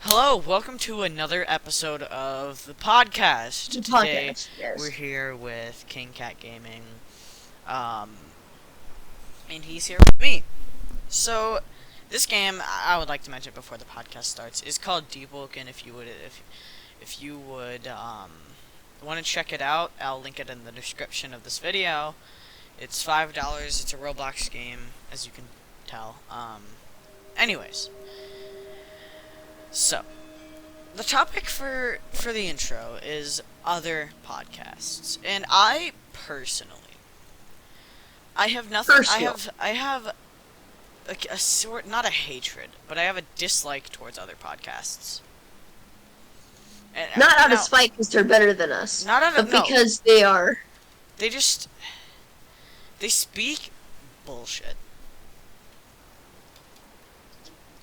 Hello, welcome to another episode of the podcast. Today, Yes. we're here with King Cat Gaming, um, and he's here with me. So, this game I would like to mention before the podcast starts is called Deep Woken. If you would want to check it out, I'll link it in the description of this video. It's $5. It's a Roblox game, as you can tell. Anyways. So, the topic for the intro is other podcasts, and I personally, I have nothing. I have a sort, not a hatred, but I have a dislike towards other podcasts. And, Not out of spite because they're better than us. Not out of but because they are. They speak bullshit.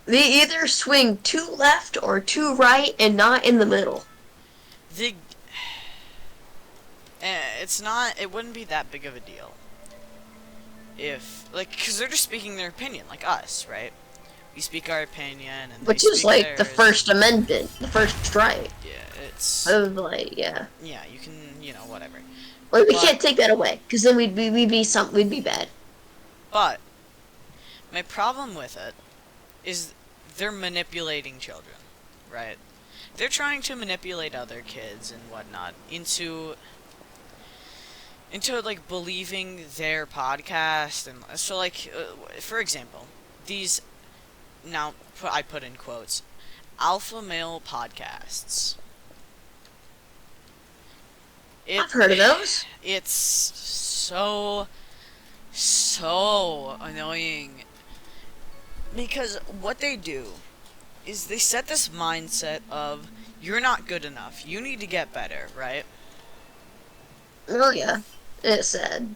They either swing too left or too right and not in the middle. It wouldn't be that big of a deal if, because they're just speaking their opinion, like us, right? We speak our opinion, and which is like theirs. The First Amendment, the first right. Yeah, it's yeah. Yeah, you can, whatever. Like we can't take that away, because then we'd be bad. But my problem with it is they're manipulating children, right? They're trying to manipulate other kids and whatnot into like believing their podcast, and so like for example, these I put in quotes alpha male podcasts. I've heard of those. It's so annoying. Because what they do is they set this mindset of, you're not good enough, you need to get better, right? Oh yeah, it's sad.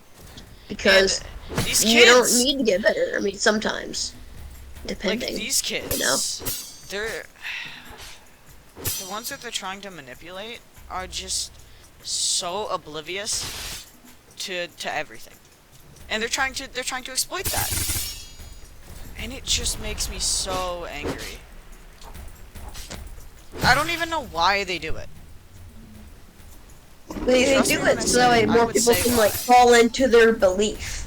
Because these you don't need to get better. I mean, sometimes. Depending. Like, these kids, they're... The ones that they're trying to manipulate are just so oblivious to everything. And they're trying to exploit that. And it just makes me so angry. I don't even know why they do it. They do it so that way more people can fall into their belief,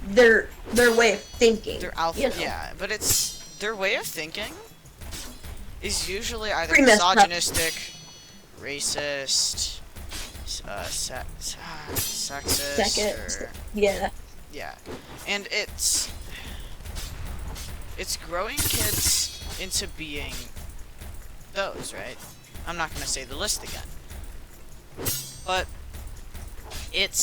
their way of thinking. Their yeah, but it's their way of thinking is usually either pretty misogynistic, racist, sexist, or yeah, and it's growing kids into being those, right? I'm not gonna say the list again. But it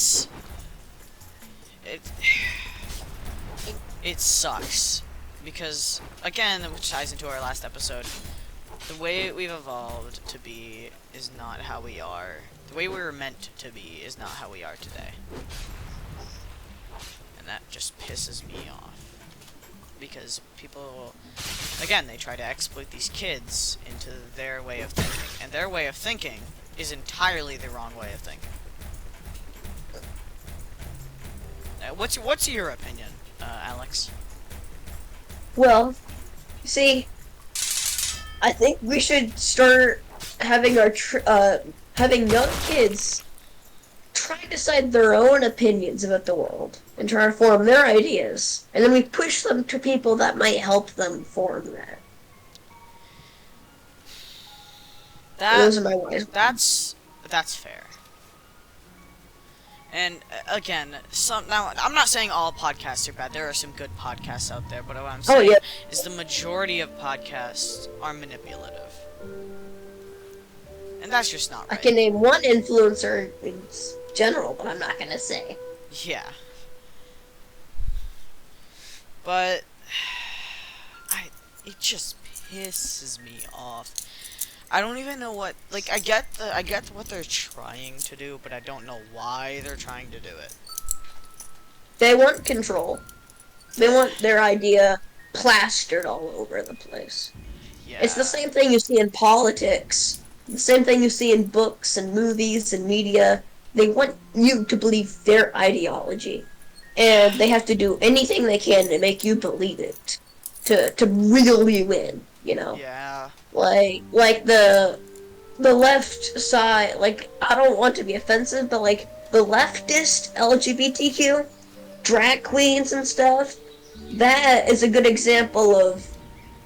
sucks. Because, again, which ties into our last episode, the way we've evolved to be is not how we are. The way we were meant to be is not how we are today. And that just pisses me off. Because people, again, they try to exploit these kids into their way of thinking. And their way of thinking is entirely the wrong way of thinking. What's your opinion, Alex? Well, see, I think we should start having having young kids try to decide their own opinions about the world and try to form their ideas, and then we push them to people that might help them form that. Those are my wise words. That's fair. And again, now I'm not saying all podcasts are bad. There are some good podcasts out there, but what I'm saying is the majority of podcasts are manipulative, and that's just not right. I can name one influencer in general, but I'm not gonna say. Yeah. But it just pisses me off. I don't even know what, I get what they're trying to do, but I don't know why they're trying to do it. They want control. They want their idea plastered all over the place. Yeah. It's the same thing you see in politics. The same thing you see in books and movies and media. They want you to believe their ideology. And they have to do anything they can to make you believe it. To really win, Yeah. Like the left side, like, I don't want to be offensive, but like the leftist LGBTQ drag queens and stuff, that is a good example of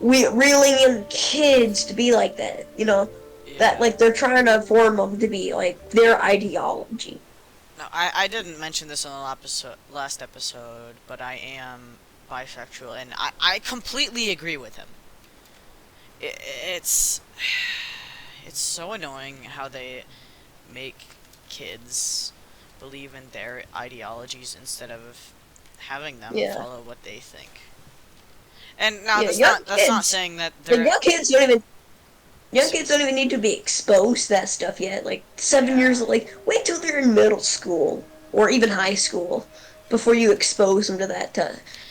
we reeling in kids to be like that, you know? That, Yeah. like, they're trying to form them to be like their ideology. No, I didn't mention this on the last episode, but I am bisexual, and I completely agree with him. It's it's so annoying how they make kids believe in their ideologies instead of having them Yeah. follow what they think. And now Yeah, that's not saying that like they're young kids don't even need to be exposed to that stuff yet. Like 7 years, yeah. like wait till they're in middle school or even high school before you expose them to that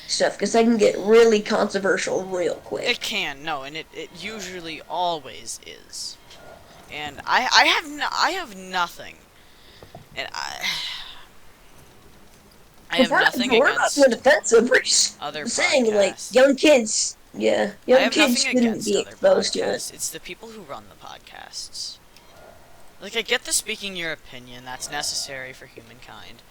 stuff, because that can get really controversial real It quick. can, no, and it usually always is. And I have nothing. And I have nothing We're not being against offensive. We're just other saying like podcasts. young kids. Yeah, I young have kids nothing shouldn't against be other exposed to it. podcasts. It's the people who run the podcasts. Like, I get the speaking your opinion, that's necessary for humankind.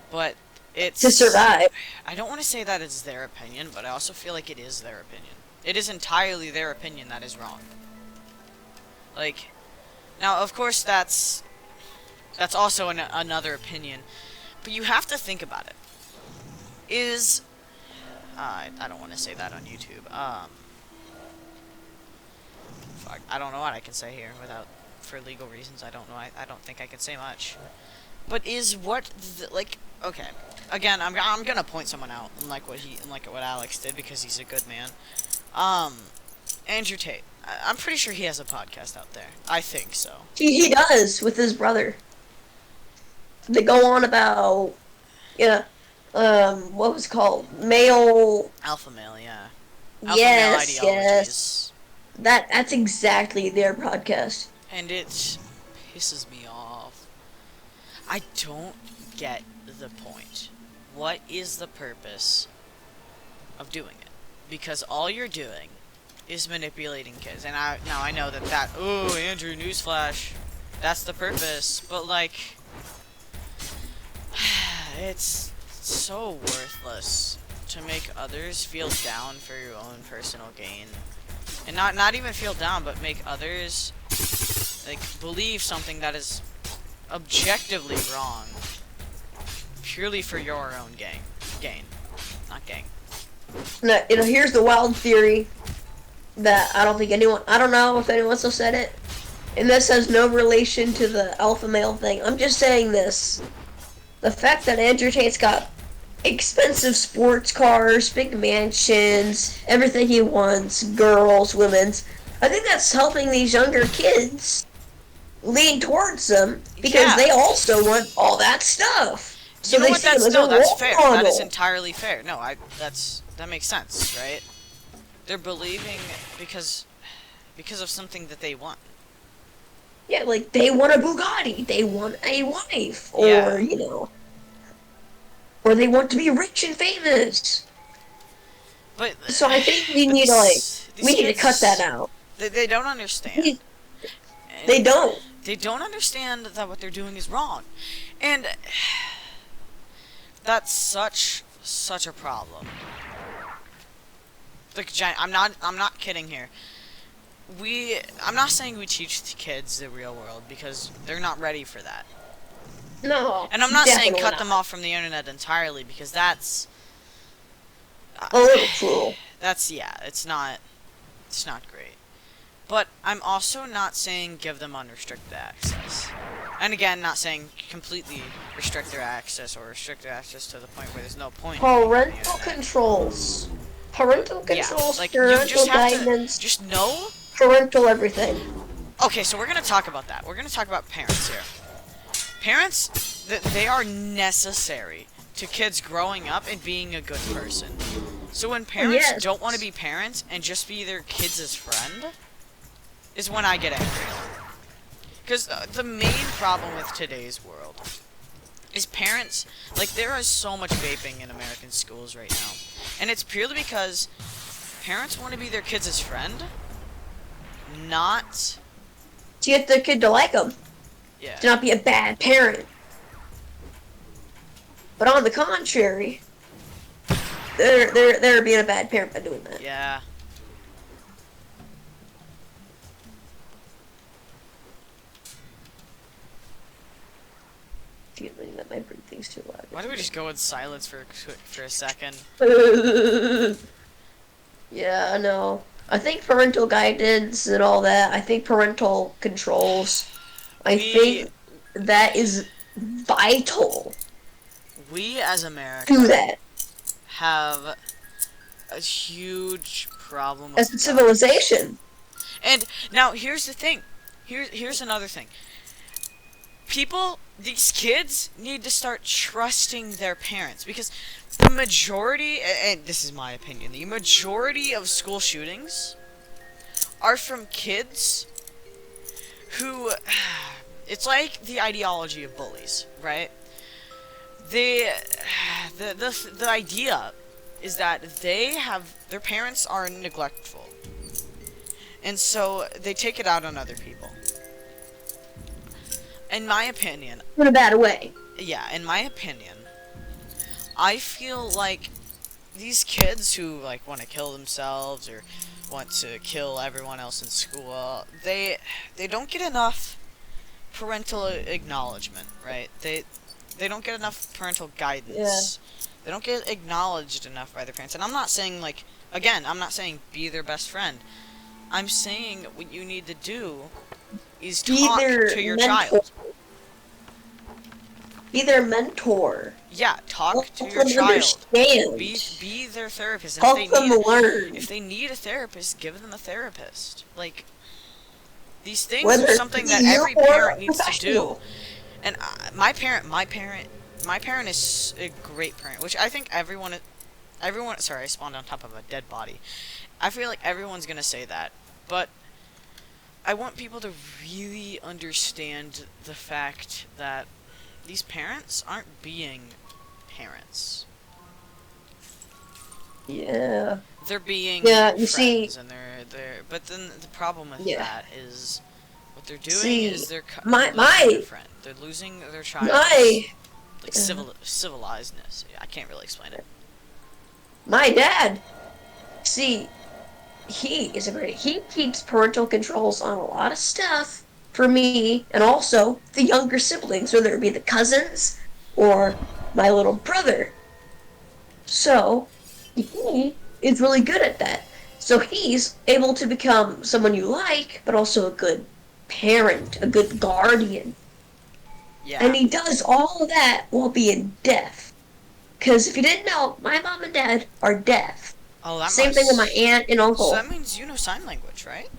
But To it's... survive. I don't want to say that it's their opinion, but I also feel like it is their opinion. It is entirely their opinion that is wrong. Like, now, of course, that's also another opinion. But you have to think about it. Is... I don't want to say that on YouTube. Fuck, I don't know what I can say here without... For legal reasons, I don't know. I don't think I can say much. But is like... Okay. Again, I'm gonna point someone out, unlike what Alex did, because he's a good man. Andrew Tate. I'm pretty sure he has a podcast out there. I think so. He does with his brother. They go on about, yeah, what was it called, male. Alpha male, yeah. Alpha male Yes, ideologies. that's exactly their podcast. And it pisses me off. I don't get the point. What is the purpose of doing it? Because all you're doing is manipulating kids. And I know that oh, Andrew, newsflash, that's the purpose. But like, it's so worthless to make others feel down for your own personal gain. And not even feel down, but make others like believe something that is objectively wrong purely for your own gain, not gain. Now, here's the wild theory that I don't know if anyone else said it, and this has no relation to the alpha male thing. I'm just saying this. The fact that Andrew Tate's got expensive sports cars, big mansions, everything he wants, girls, women's, I think that's helping these younger kids lean towards them, because Yeah. they also want all that stuff. So You know they what? see him as a That's role fair. model. That is entirely fair. No, that makes sense, right? They're believing because of something that they want. Yeah, like they want a Bugatti, they want a wife, or Yeah. or they want to be rich and famous. But So I think we but need these to cut that kids, out. they don't understand. They And don't. they don't understand that what they're doing is wrong, and that's such a problem. Like, I'm not kidding here. I'm not saying we teach the kids the real world, because they're not ready for that. No. And I'm not saying definitely cut not. them off from the internet entirely, because that's A little cruel. it's not great. But I'm also not saying give them unrestricted access. And again, not saying completely restrict their access, or restrict their access to the point where there's no point. Parental controls. Parental controls, Like, you parental just have guidance, to just know. parental everything. Okay, so we're gonna talk about that. We're gonna talk about parents here. Parents, they are necessary to kids growing up and being a good person. So when parents Yes. don't want to be parents and just be their kids' friend, is when I get angry. Because the main problem with today's world is parents, like, there is so much vaping in American schools right now. And it's purely because parents want to be their kids' friend, not. to get the kid to like them, Yeah. to not be a bad parent. But on the contrary, they're being a bad parent by doing that. Yeah. Feeling that might bring things too loud. Why don't we just go in silence for a second? Yeah, I know. I think parental guidance and all that. I think parental controls. I think that is vital We as America to that have a huge problem as a with civilization. And now here's the thing. Here's another thing. These kids need to start trusting their parents, because the majority, and this is my opinion, the majority of school shootings are from kids who, it's like the ideology of bullies, right? The idea is that their parents are neglectful, and so they take it out on other people. In my opinion, In a bad way. yeah, in my opinion, I feel like these kids who like want to kill themselves or want to kill everyone else in school, they don't get enough parental acknowledgement, right? They don't get enough parental guidance. Yeah. They don't get acknowledged enough by their parents. And I'm not saying like, again, I'm not saying be their best friend. I'm saying what you need to do is talk to your child. Be their mentor. Yeah, talk Help to your them child. understand. Be their therapist. Help them learn. If they need a therapist, give them a therapist. Like, these things Whether are something that you every or parent needs to do. professional. And my parent is a great parent, which I think everyone. Sorry, I spawned on top of a dead body. I feel like everyone's gonna say that, but I want people to really understand the fact that these parents aren't being parents. Yeah. They're being Yeah, you friends, see, and they're. But then the problem with Yeah. that is, what they're doing See, is they're my- losing their friend. They're losing their child. my Like civilizedness. I can't really explain it. my dad, see, he keeps parental controls on a lot of stuff for me, and also the younger siblings, whether it be the cousins or my little brother. So he is really good at that. So he's able to become someone you like, but also a good parent, a good guardian. Yeah. And he does all of that while being deaf. Because if you didn't know, my mom and dad are deaf. Oh, that Same thing with my aunt and uncle. So that means you know sign language, right?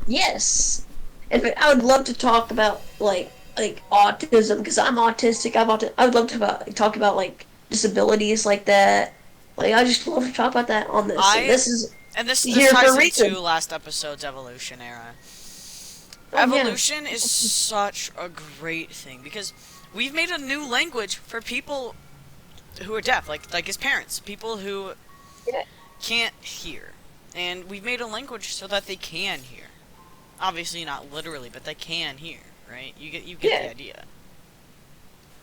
Yes. In fact, I would love to talk about like autism, because I'm autistic. I would love to talk about like disabilities like that. Like, I just love to talk about that on this. And this this here for ties a reason. into last episode's evolution era. Oh, yeah. Evolution is such a great thing, because we've made a new language for people who are deaf, like his parents, people who Yeah. can't hear, and we've made a language so that they can hear. Obviously not literally, but they can hear, right? You get Yeah. the idea.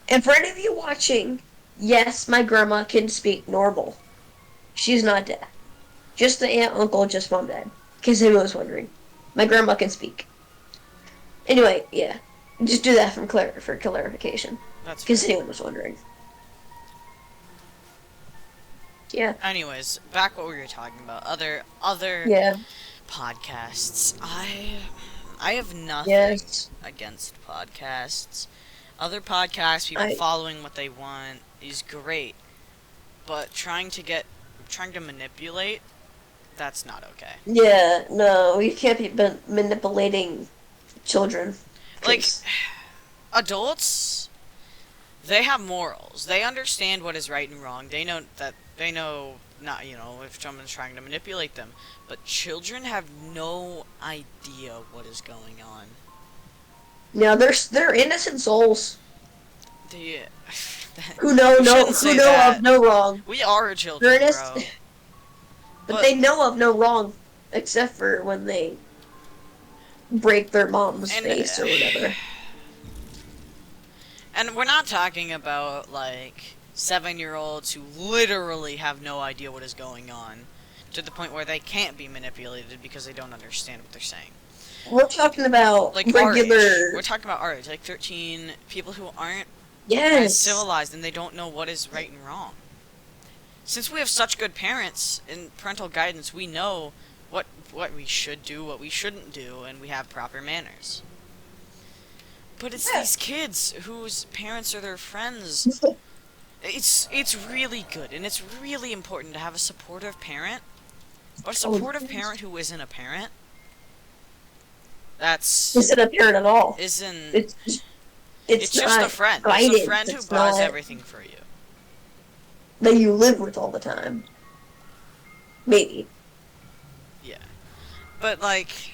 And for any of you watching, yes, my grandma can speak normal. She's not deaf. Just the aunt, uncle, just mom, dad. In case anyone was wondering. My grandma can speak. Anyway, yeah. Just do that for clarification. That's In case fair. anyone was wondering. Yeah. Anyways, back what we were talking about. Other Yeah. podcasts. I have nothing Yes. against podcasts. Other podcasts, people following what they want is great, but trying to manipulate, that's not okay. Yeah, no, you can't be manipulating children. Like, adults, they have morals. They understand what is right and wrong. They know not, if someone's trying to manipulate them. But children have no idea what is going on. Yeah, they're innocent souls They, who know We shouldn't say that. of no wrong. we are children, They're bro. innocent, but they know of no wrong, except for when they break their mom's And face or whatever. and we're not talking about like 7-year-olds who literally have no idea what is going on, to the point where they can't be manipulated because they don't understand what they're saying. We're talking about Like our age. regular. We're talking about our age, like 13, people who aren't as Yes. civilized and they don't know what is right and wrong. Since we have such good parents and parental guidance, we know what we should do, what we shouldn't do, and we have proper manners. But it's Yeah. these kids whose parents are their friends. It's really good, and it's really important to have a supportive parent. But a supportive parent who isn't a parent, Isn't a parent at all. isn't... It's just not a friend. guidance. It's a friend who It's buys not everything for you. that you live with all the time. Maybe. Yeah. But, like...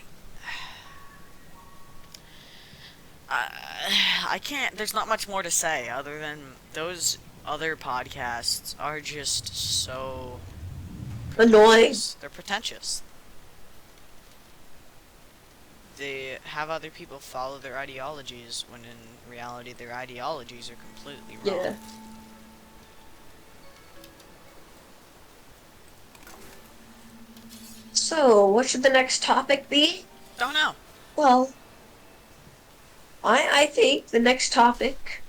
I can't... There's not much more to say other than those other podcasts are just so... Annoying. They're pretentious. They have other people follow their ideologies when in reality their ideologies are completely wrong. Yeah. So, what should the next topic be? Don't know. Well, I think the next topic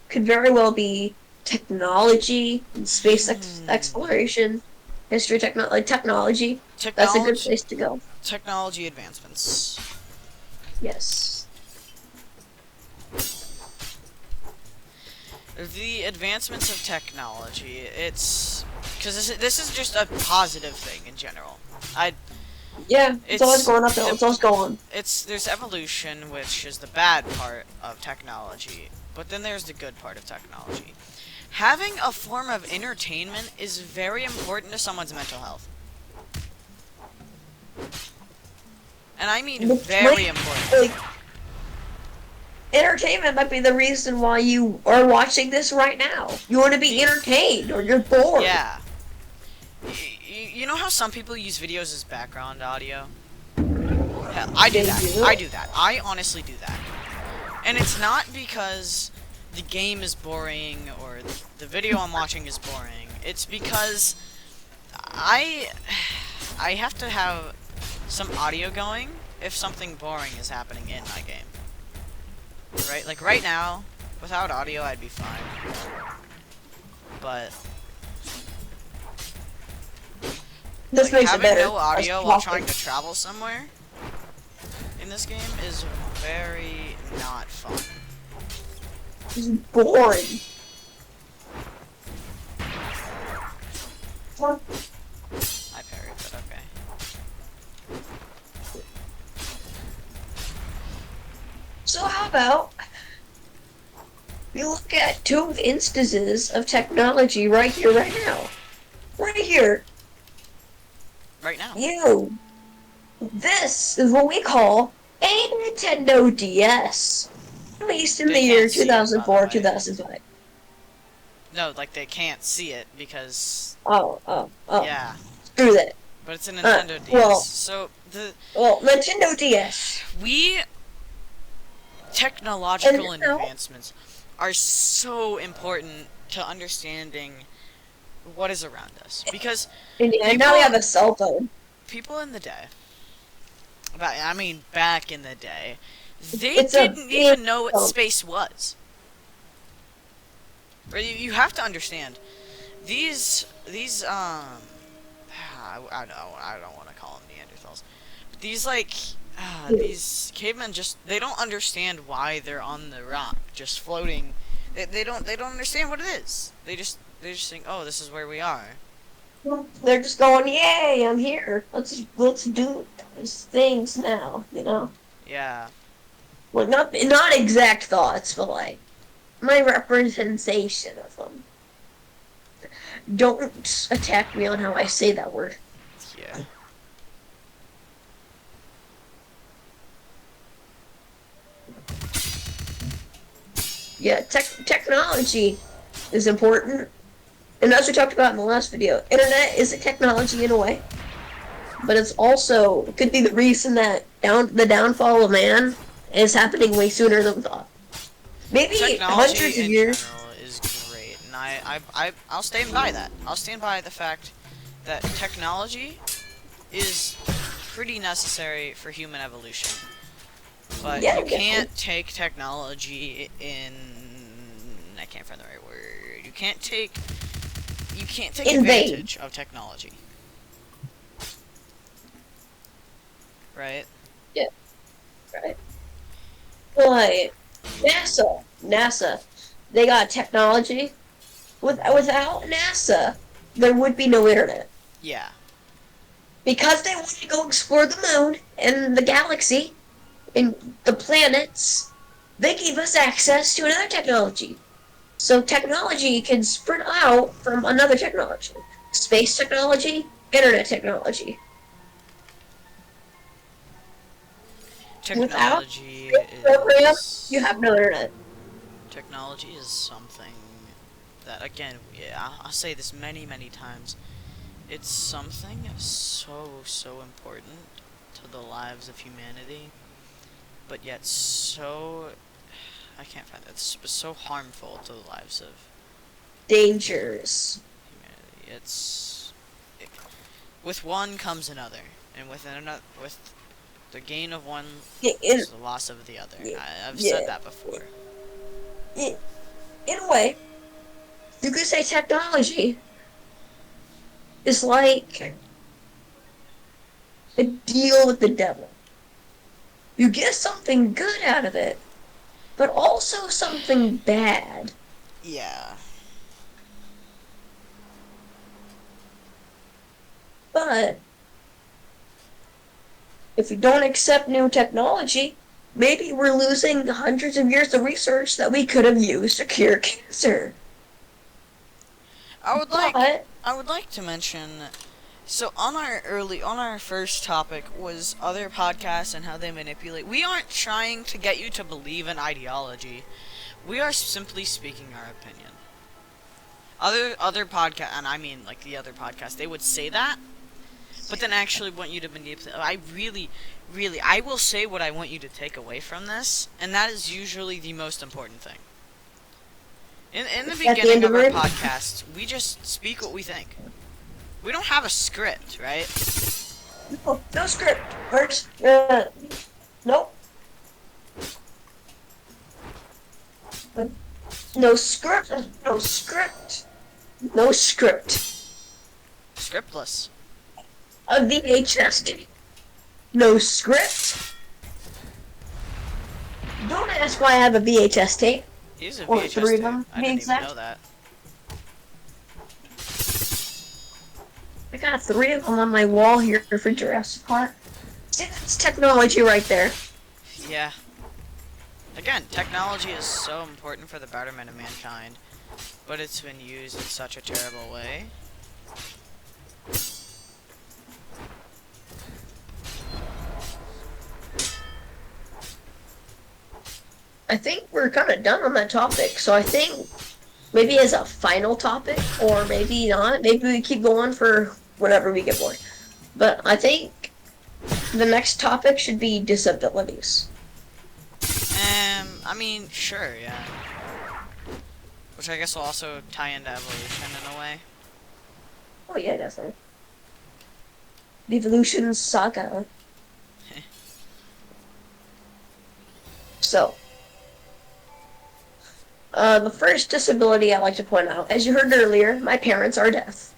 could very well be technology and space exploration, history, technology. That's a good place to go. Technology advancements. Yes. The advancements of technology, it's... Because this is just a positive thing in general. Yeah, it's always going up, it's always going. There's evolution, which is the bad part of technology, but then there's the good part of technology. Having a form of entertainment is very important to someone's mental health. And I mean very important. Like, entertainment might be the reason why you are watching this right now. You want to be entertained, or you're bored. Yeah. You know how some people use videos as background audio? Hell, I do that. I do that. I honestly do that. And it's not because the game is boring or the video I'm watching is boring. It's because I have to have some audio going if something boring is happening in my game. Right? Like right now, without audio I'd be fine. But this like, makes it better. Having no audio while trying to travel somewhere in this game is very not fun. It's boring. I parried, but okay. So how about we look at two instances of technology right here, right now. Right here. Right now. This is what we call a Nintendo DS. Released in the year 2004, 2005. No, like they can't see it because... Oh. Yeah. Screw that. But it's a Nintendo DS. Well, so, Nintendo DS. Technological advancements are so important to understanding what is around us. Because... And now we have a cell phone. People in the day... back in the day... They didn't even know what space was. You have to understand. These I don't want to call them Neanderthals. But these cavemen they don't understand why they're on the rock, just floating. They don't understand what it is. They just think, oh, this is where we are. They're just going, yay, I'm here. Let's do these things now, you know? Yeah. Well, not exact thoughts, but like my representation of them. Don't attack me on how I say that word. Yeah. Yeah, technology is important. And as we talked about in the last video, internet is a technology in a way. but it's also could be the reason that the downfall of man is happening way sooner than we thought. Maybe Technology hundreds of in years. general is great, and I'll stand by that. I'll stand by the fact that technology is pretty necessary for human evolution. But Yeah, you definitely. can't take technology in. I can't find the right word. You can't take In vain. advantage of technology, right? Yeah, right. But NASA, they got technology. Without NASA, there would be no internet. Yeah. Because they want to go explore the moon and the galaxy and the planets, they gave us access to another technology. So technology can spread out from another technology. Space technology, internet technology. Without Technology this program, you is have no internet. technology is something that, again, yeah, I'll say this many times. It's something so important to the lives of humanity, but yet so I can't find that. It's so harmful to the lives of Dangers. humanity. With one comes another, and with the gain of one In, is the loss of the other. yeah, I've said yeah. that before. In a way, you could say technology is like a deal with the devil. You get something good out of it, but also something bad. Yeah. But if we don't accept new technology, maybe we're losing hundreds of years of research that we could have used to cure cancer. I would like But I would like to mention. So on our first topic was other podcasts and how they manipulate. We aren't trying to get you to believe an ideology. We are simply speaking our opinion. Other podcast, and I mean like the other podcast, they would say that, but then actually want you to manipulate. I will say what I want you to take away from this, and that is usually the most important thing. In the at the beginning end of of our it, podcast, we just speak what we think. We don't have a script, right? no script. First, nope. No script. No script. No script. Scriptless. A VHS tape. No script. Don't ask why I have a VHS tape. He's a Or VHS three of tape. them, to I be didn't even know exact. that. I got three of them on my wall here for Jurassic Park. See, that's technology right there. Yeah. Again, technology is so important for the betterment of mankind, but it's been used in such a terrible way. I think we're kind of done on that topic, so I think maybe as a final topic, or maybe not. Maybe we keep going for whenever we get bored. But I think the next topic should be disabilities. I mean, sure, yeah. Which I guess will also tie into evolution in a way. Oh yeah, definitely. The evolution saga. So, the first disability I like to point out, as you heard earlier, my parents are deaf.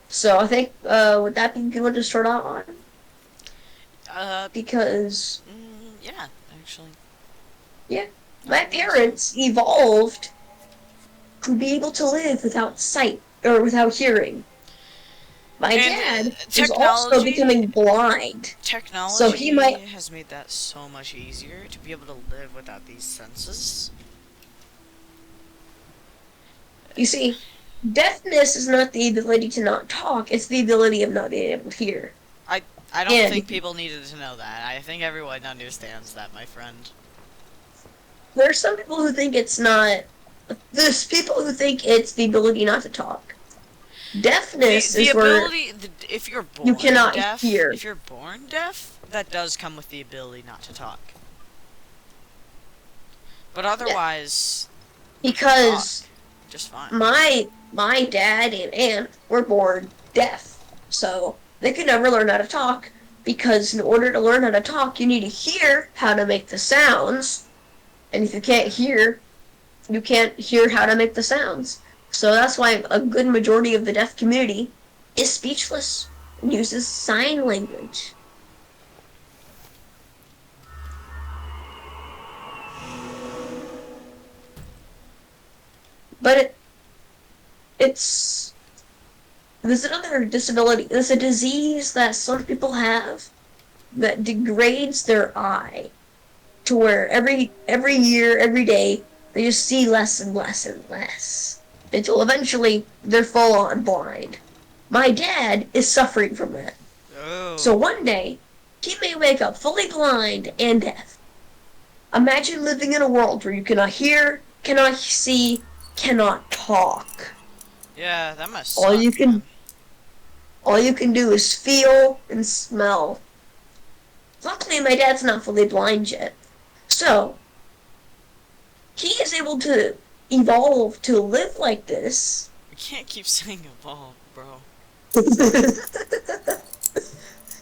So I think, would that be good to start out on? Uh, Because, yeah, actually. yeah, I my believe so. parents evolved to be able to live without sight, or without hearing. My And dad is also technology becoming blind. So he technology might, has made that so much easier to be able to live without these senses. you see, deafness is not the ability to not talk, it's the ability of not being able to hear. I don't And think people needed to know that. I think everyone understands that, my friend. there are some people who think it's not. There's people who think it's the ability not to talk. Deafness The is where ability, if you're you born cannot deaf, hear. if you're born deaf, that does come with the ability not to talk. But Yeah, otherwise, you can talk because just fine. my dad and aunt were born deaf, so they could never learn how to talk. Because in order to learn how to talk, you need to hear how to make the sounds, and if you can't hear, you can't hear how to make the sounds. So that's why a good majority of the deaf community is speechless and uses sign language. But it's there's another disability. There's a disease that some people have that degrades their eye to where every year, every day, they just see less and less and less until eventually they're full on blind. My dad is suffering from that. So Oh. one day, he may wake up fully blind and deaf. Imagine living in a world where you cannot hear, cannot see, cannot talk. Yeah, that must All suck, you man. can all you can do is feel and smell. Luckily, my dad's not fully blind yet. So, he is able to evolve to live like this. We can't keep saying evolve, bro.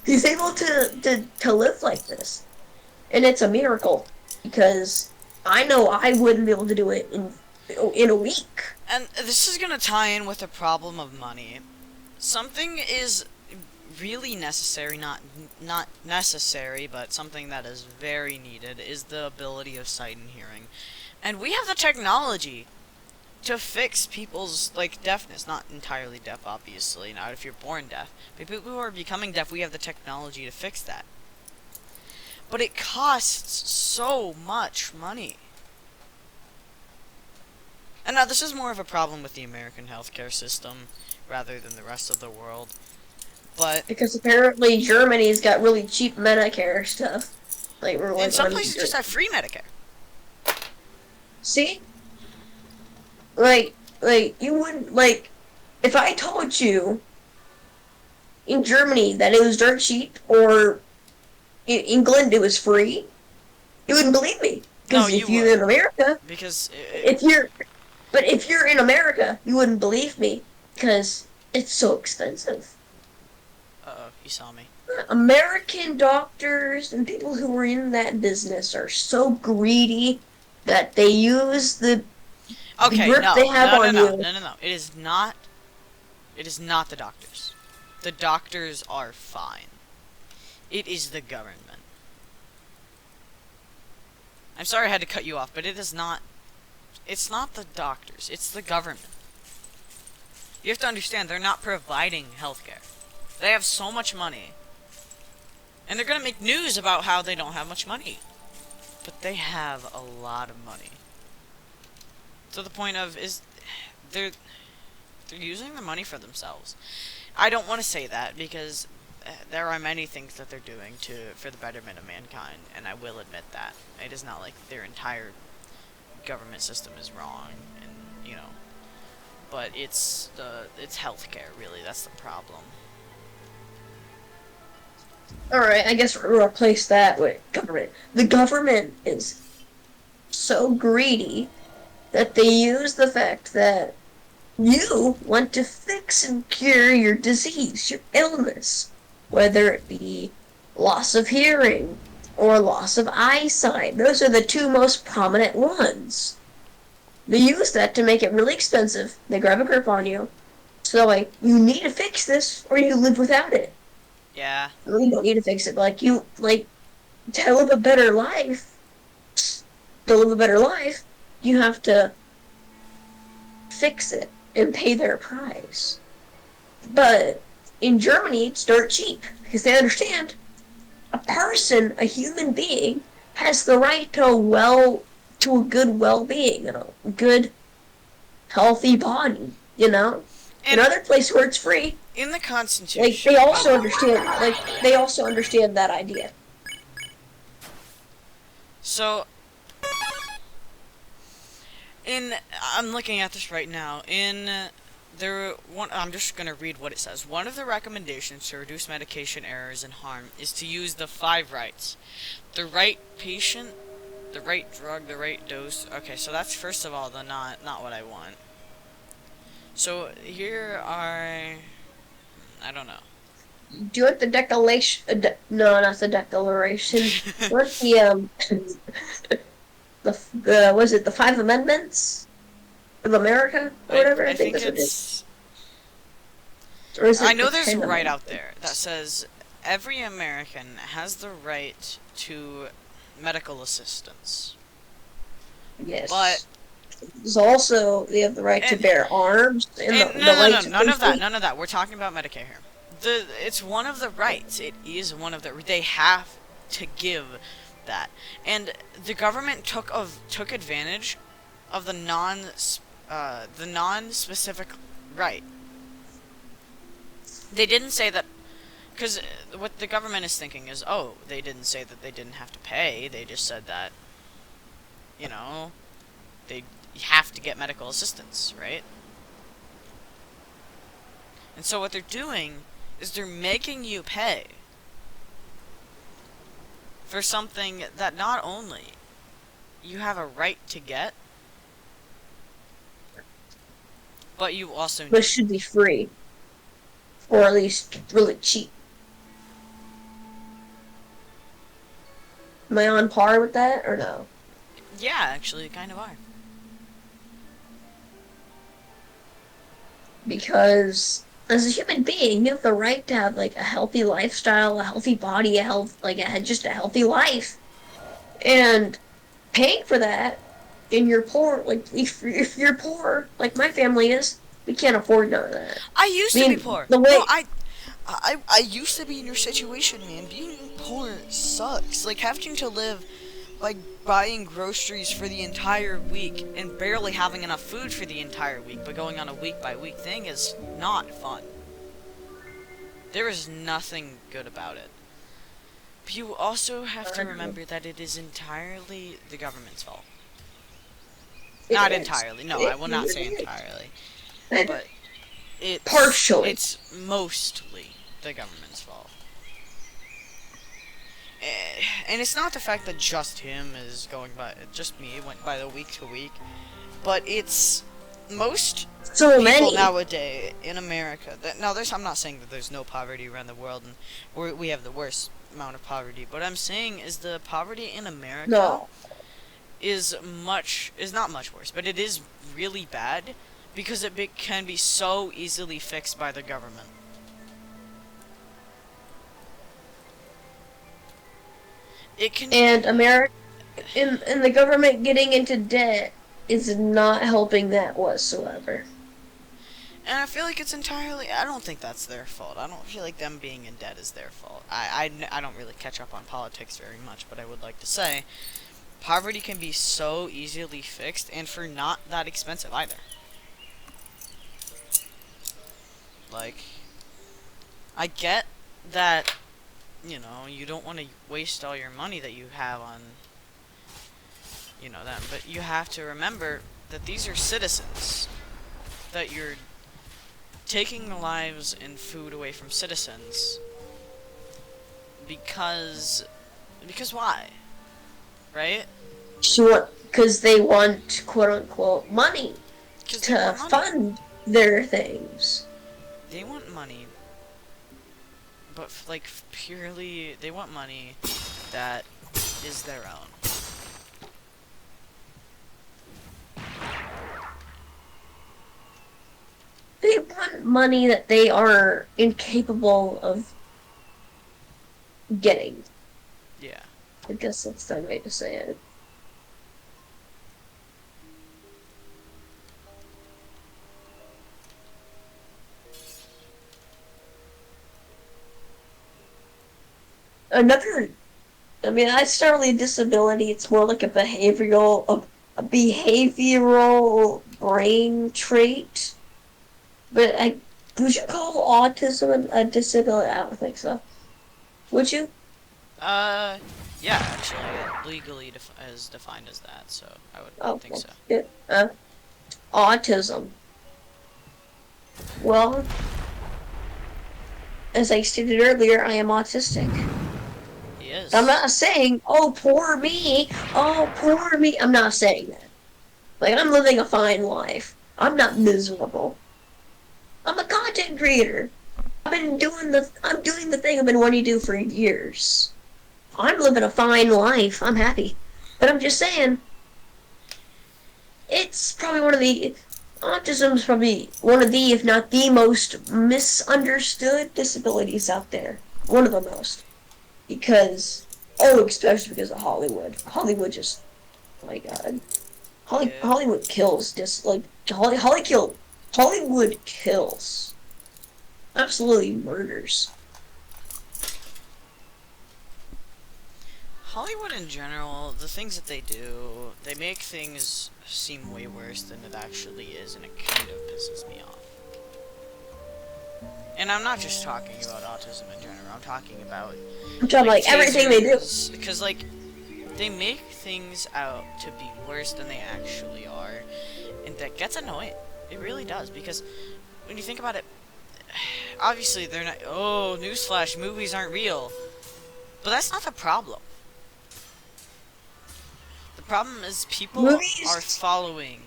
He's able to live like this. And it's a miracle because I know I wouldn't be able to do it in a week. And this is gonna tie in with the problem of money. Something is really necessary, not necessary, but something that is very needed is the ability of sight and hearing. And we have the technology to fix people's like deafness. Not entirely deaf, obviously, not if you're born deaf. But people who are becoming deaf, we have the technology to fix that. But it costs so much money. And now this is more of a problem with the American healthcare system rather than the rest of the world. But Because apparently Germany's got really cheap Medicare stuff. Like we're in like some on. places just have free Medicare. See, like you wouldn't like if I told you in Germany that it was dirt cheap or in England it was free, you wouldn't believe me. No, Because you if you're would. in America, Because if you're but if you're in America, you wouldn't believe me because it's so expensive. uh-oh, you saw me. American doctors and people who are in that business are so greedy that they use the Okay, grip they no, have no, no, on no, you. no, no, no. It is not the doctors. The doctors are fine. It is the government. I'm sorry I had to cut you off, but it's not the doctors, it's the government. You have to understand, they're not providing healthcare. They have so much money. And they're gonna make news about how they don't have much money. But they have a lot of money. To the point of, they're they're using the money for themselves. I don't want to say that because there are many things that they're doing for the betterment of mankind, and I will admit that. It is not like their entire government system is wrong, and but it's healthcare really. That's the problem. Alright, I guess we're gonna replace that with government. The government is so greedy that they use the fact that you want to fix and cure your disease, your illness, whether it be loss of hearing or loss of eyesight. Those are the two most prominent ones. They use that to make it really expensive. They grab a grip on you. So, like, you need to fix this or you live without it. Yeah. You really don't need to fix it. To live a better life, you have to fix it and pay their price. But in Germany, it's dirt cheap because they understand a human being, has the right to a good well-being, a good healthy body. In And other places where it's free, in the like Constitution, they also understand that idea. so I'm looking at this right now. In I'm just gonna read what it says. One of the recommendations to reduce medication errors and harm is to use the 5 rights: the right patient, the right drug, the right dose. Okay, so that's first of all the not what I want. So here are, I don't know. Do you want the declaration? No, not the declaration. What the was it the Five Amendments of America or whatever? I I think think that's what it is. it's. Or is I it the know there's a Ten right out Amendments? there that says every American has the right to medical assistance. But Yes. There's also they have the right to and bear arms and and the no no right no to none of that, complete. none of that. We're talking about Medicare here. It's one of the rights. It is one of the, they have to give that. And the government took advantage of the non-specific right. They didn't say that, because what the government is thinking is, oh, they didn't say that they didn't have to pay. They just said that, you know, they have to get medical assistance, right? And so what they're doing is they're making you pay for something that not only you have a right to get, but you also But need. should be free, or at least really cheap. Am I on par with that or no? Yeah, actually, you kind of are. Because as a human being, you have the right to have like a healthy lifestyle, a healthy body, just a healthy life. And paying for that, and you're poor, like if you're poor, like my family is, we can't afford none of that. I I used to be mean, poor. the No, way I used to be in your situation, man. Being poor sucks. Like having to live by buying groceries for the entire week and barely having enough food for the entire week, but going on a week by week thing is not fun. There is nothing good about it. But you also have to remember that it is entirely the government's fault. it Not is, entirely. No, I it will not say really entirely. is. But Partially. it's mostly the government's fault. And it's not the fact that just him is going by, just me went by the week to week, but it's most So people many. nowadays in America. Now, I'm not saying that there's no poverty around the world and we have the worst amount of poverty, but I'm saying is the poverty in America No. is not much worse, but it is really bad because can be so easily fixed by the government. It can And be. America and the government getting into debt is not helping that whatsoever. And I feel like it's entirely. I don't think that's their fault. I don't feel like them being in debt is their fault. I don't really catch up on politics very much, but I would like to say poverty can be so easily fixed and for not that expensive either. Like, I get that, you don't want to waste all your money that you have on, them, but you have to remember that these are citizens, that you're taking the lives and food away from citizens because why? Right? Sure, because they want quote unquote money Because they to want money. fund their things. They want money, but like purely they want money that is their own. They want money that they are incapable of getting. Yeah. I guess that's the way to say it. Another, I mean, that's not really a disability. It's more like a behavioral brain trait. But would you call autism a disability? I don't think so. Would you? Uh, yeah, actually, it legally is defined as that, so I would Oh, think well, so. yeah. Autism. Well, as I stated earlier, I am autistic. He I'm is. not saying, oh, poor me, oh, poor me. I'm not saying that. Like, I'm living a fine life. I'm not miserable. I'm a content creator. I'm doing the thing I've been wanting to do for years. I'm living a fine life. I'm happy. But I'm just saying, it's probably autism's probably one of the, if not the most misunderstood disabilities out there. One of the most. Especially because of Hollywood. Hollywood just, oh my god. Yeah. Hollywood kills, Hollywood kills. Absolutely murders. Hollywood in general, the things that they do, they make things seem way worse than it actually is, and it kind of pisses me off. And I'm not just talking about autism in general. I'm talking about I'm talking like like everything they do. tasers, because like they make things out to be worse than they actually are, and that gets annoying. It really does, because when you think about it, obviously they're not. Oh, newsflash, movies aren't real, but that's not the problem. The problem is people are Movies, following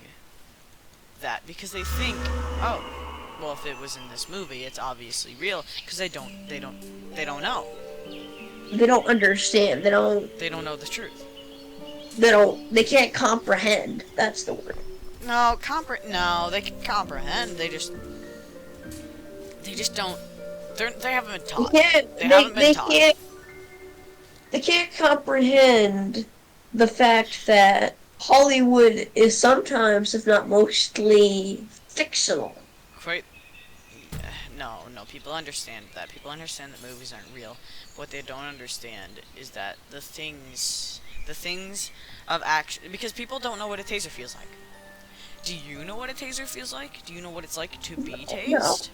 that because they think, oh, well, if it was in this movie, it's obviously real because they don't know. they don't understand. They don't know the truth. They can't comprehend. That's the word. No, they can comprehend. They just don't. They haven't been They taught. can't, They haven't been taught. they can't comprehend the fact that Hollywood is sometimes, if not mostly, fictional. Quite. No. People understand that. People understand that movies aren't real. What they don't understand is that the things of action, because people don't know what a taser feels like. Do you know what a taser feels like? Do you know what it's like to be No, tased?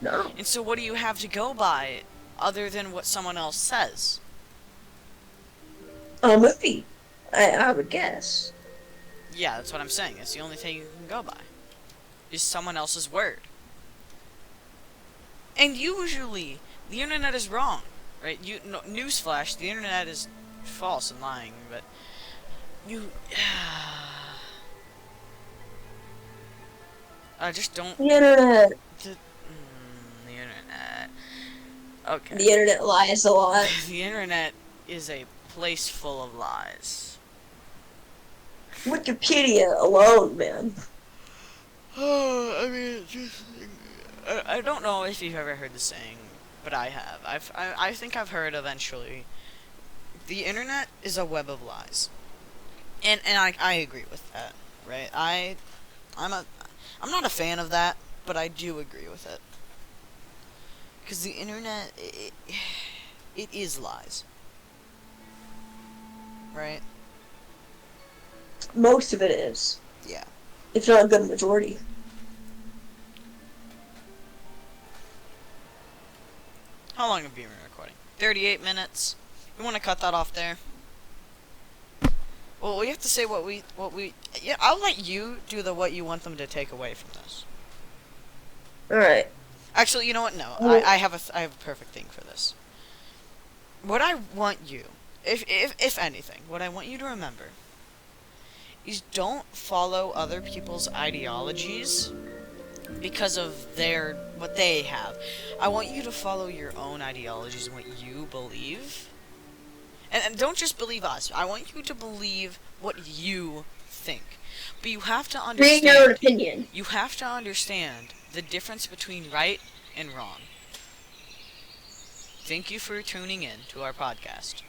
no. And so what do you have to go by other than what someone else says? A movie, I would guess. Yeah, that's what I'm saying. It's the only thing you can go by. Is someone else's word. And usually, the internet is wrong, right? Newsflash, the internet is false and lying, but you... I just don't... The internet, The internet... Okay. the internet lies a lot. The internet is a place full of lies. Wikipedia alone, man. I mean, I don't know if you've ever heard the saying, but I have. I think I've heard eventually. The internet is a web of lies, and I agree with that, right? I'm not a fan of that, but I do agree with it, because the internet it is lies, right? Most of it is, Yeah. if not a good majority. How long have you been recording? 38 minutes. We want to cut that off there. Well, we have to say what we. Yeah, I'll let you do what you want them to take away from this. Alright. Actually, you know what? No, Well, I have a perfect thing for this. What I want you, if anything, what I want you to remember is don't follow other people's ideologies because of what they have. I want you to follow your own ideologies and what you believe. And don't just believe us. I want you to believe what you think. But you have to create your own understand. opinion. You have to understand the difference between right and wrong. Thank you for tuning in to our podcast.